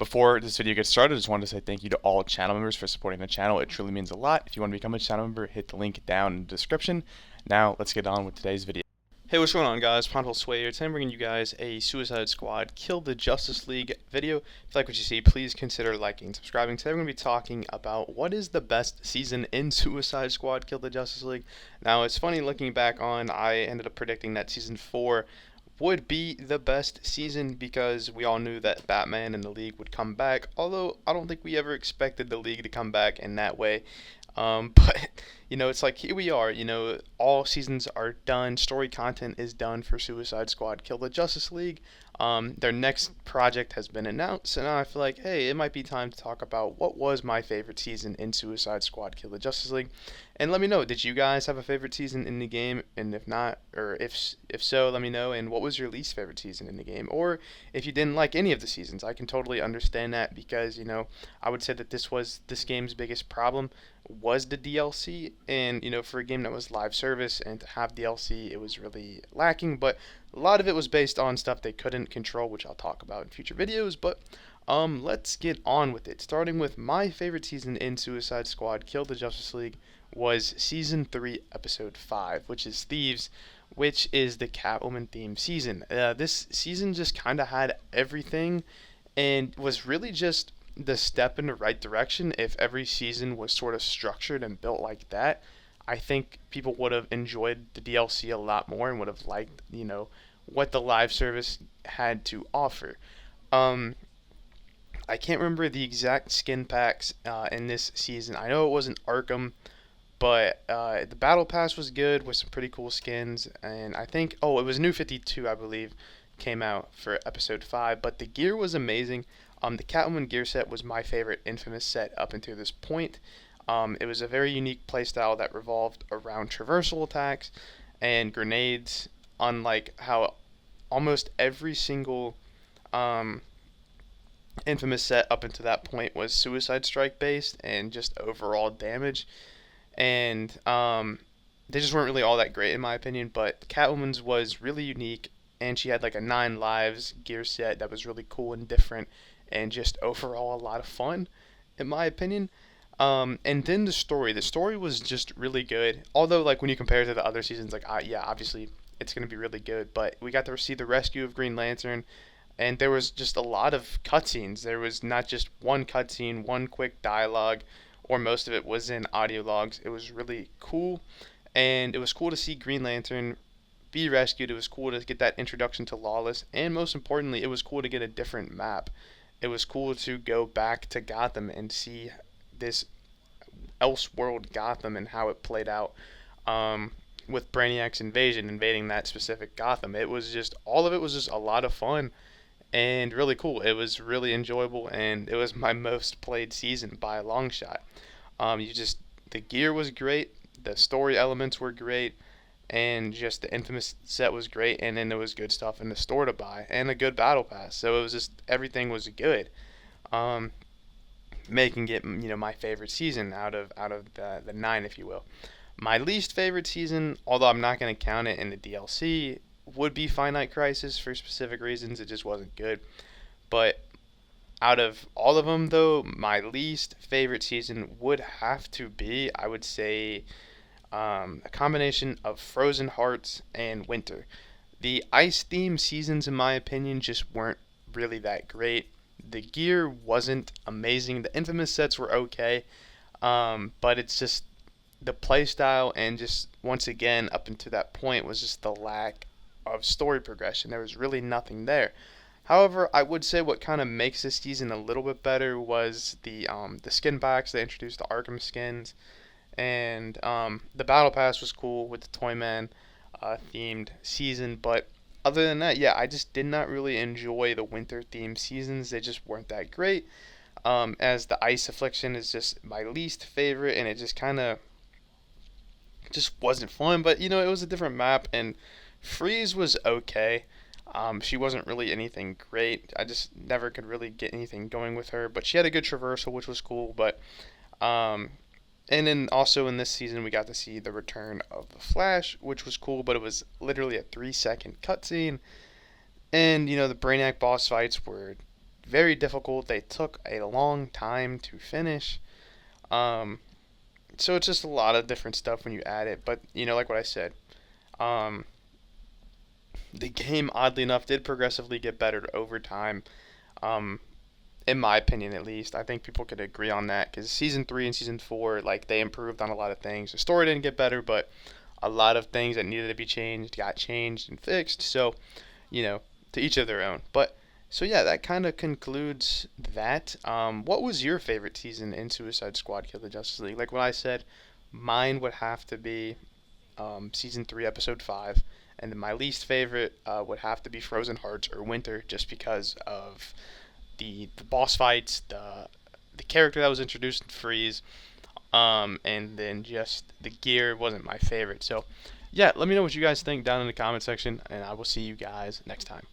Before this video gets started, I just wanted to say thank you to all channel members for supporting the channel. It truly means a lot. If you want to become a channel member, hit the link down in the description. Now, let's get on with today's video. Hey, what's going on, guys? Pontal Sway here. Today I'm bringing you guys a Suicide Squad Kill the Justice League video. If you like what you see, please consider liking and subscribing. Today we're going to be talking about what is the best season in Suicide Squad Kill the Justice League. Now, it's funny looking back on, I ended up predicting that Season 4 would be the best season because we all knew that Batman and the League would come back, although I don't think we ever expected the League to come back in that way. But, it's like here we are, all seasons are done, story content is done for Suicide Squad Kill the Justice League. Their next project has been announced, and now I feel like, hey, it might be time to talk about what was my favorite season in Suicide Squad Kill the Justice League. And let me know, did you guys have a favorite season in the game? And if not, or if so, let me know. And what was your least favorite season in the game? Or if you didn't like any of the seasons, I can totally understand that because, I would say that this game's biggest problem was the DLC. And, for a game that was live service and to have DLC, it was really lacking. But a lot of it was based on stuff they couldn't control, which I'll talk about in future videos. But let's get on with it. Starting with my favorite season in Suicide Squad Kill the Justice League was Season 3, Episode 5, which is Thieves, which is the Catwoman themed season. This season just kind of had everything and was really just the step in the right direction. If every season was sort of structured and built like that, I think people would have enjoyed the DLC a lot more and would have liked, what the live service had to offer. I can't remember the exact skin packs in this season. I know it wasn't Arkham, but the Battle Pass was good with some pretty cool skins. And I think, it was New 52, I believe, came out for Episode 5. But the gear was amazing. The Catwoman gear set was my favorite Infamous set up until this point. It was a very unique playstyle that revolved around traversal attacks and grenades, unlike how almost every single Infamous set up until that point was Suicide Strike based and just overall damage. And they just weren't really all that great in my opinion, but Catwoman's was really unique, and she had like a 9 lives gear set that was really cool and different and just overall a lot of fun in my opinion. And then the story was just really good, although like when you compare it to the other seasons, like yeah, obviously it's going to be really good, but we got to see the rescue of Green Lantern, and there was just a lot of cutscenes. There was not just one cutscene, one quick dialogue, or most of it was in audio logs. It was really cool, and it was cool to see Green Lantern be rescued. It was cool to get that introduction to Lawless, and most importantly, it was cool to get a different map. It was cool to go back to Gotham and see this Elseworld Gotham and how it played out with Brainiac's invading that specific Gotham. It was just, all of it was just a lot of fun and really cool. It was really enjoyable, and it was my most played season by a long shot. The gear was great, the story elements were great, and just the Infamous set was great, and then there was good stuff in the store to buy and a good battle pass. So it was just, everything was good, making it my favorite season out of the 9, if you will. My least favorite season, although I'm not going to count it in the DLC, would be Finite Crisis for specific reasons. It just wasn't good. But out of all of them, though, my least favorite season would have to be, I would say, a combination of Frozen Hearts and Winter. The ice theme seasons, in my opinion, just weren't really that great. The gear wasn't amazing. The Infamous sets were okay, but it's just the playstyle, and just once again up until that point was just the lack of story progression. There was really nothing there. However, I would say what kind of makes this season a little bit better was the skin packs. They introduced the Arkham skins, and the Battle Pass was cool with the Toyman themed season. But other than that, yeah, I just did not really enjoy the winter themed seasons. They just weren't that great. As the Ice Affliction is just my least favorite, and it just kind of just wasn't fun. But it was a different map, and Freeze was okay. She wasn't really anything great. I just never could really get anything going with her. But she had a good traversal, which was cool. But and then also in this season, we got to see the return of the Flash, which was cool. But it was literally a 3-second cutscene. And the Brainiac boss fights were very difficult. They took a long time to finish. Um, so it's just a lot of different stuff when you add it. But like what I said, um, the game oddly enough did progressively get better over time. Um, in my opinion, at least, I think people could agree on that because season 3 and season 4, like, they improved on a lot of things. The story didn't get better, but a lot of things that needed to be changed got changed and fixed. So, to each of their own. But so yeah, that kind of concludes that. What was your favorite season in Suicide Squad: Kill the Justice League? Like what I said, mine would have to be season 3, episode 5, and then my least favorite would have to be Frozen Hearts or Winter, just because of the boss fights, the character that was introduced in Freeze, and then just the gear wasn't my favorite. So yeah, let me know what you guys think down in the comment section, and I will see you guys next time.